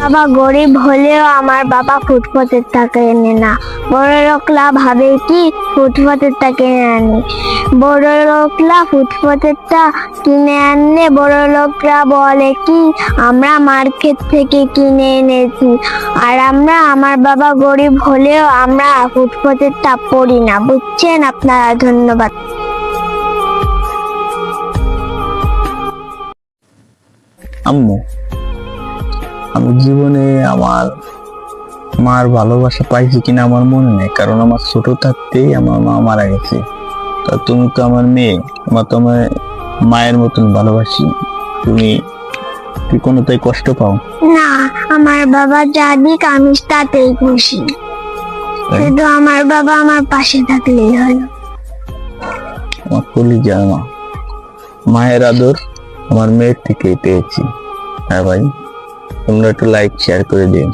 বাবা গরিব হলেও আমার বাবা ফুটপাতের টাকা এনে না। বড় লোকরা ভাবে কি ফুটপাতের টাকা কিনে আনি, বড় লোকরা ফুটপাতেরটা কিনে আনলে বড় লোকরা বলে কি আমরা মার্কেট থেকে কিনে এনেছি। আর আমার বাবা গরিব হলেও আমরা ফুটপাতেরটা পড়ি না, বুঝছেন আপনারা? ধন্যবাদ। আম্মু, আমি জীবনে আমার মার ভালোবাসা পাইছি কিনা আমার মনে নেই, কারণ আমার ছোট থাকতেই আমার মা মারা গেছে। তা তুমি তো আমার মেয়ে, আমার তোমার মায়ের মতন ভালোবাসি। তুমি কি কোনোটাই কষ্ট পাও? না, আমার বাবা যা দিক আমি তাতেই খুশি, শুধু আমার বাবা আমার পাশে থাকলেই হলো। আমার কলিজা মা, মায়ের আদর আমার মেয়ের থেকেই পেয়েছি। হ্যাঁ ভাই, তোমরা একটু লাইক শেয়ার করে দিও।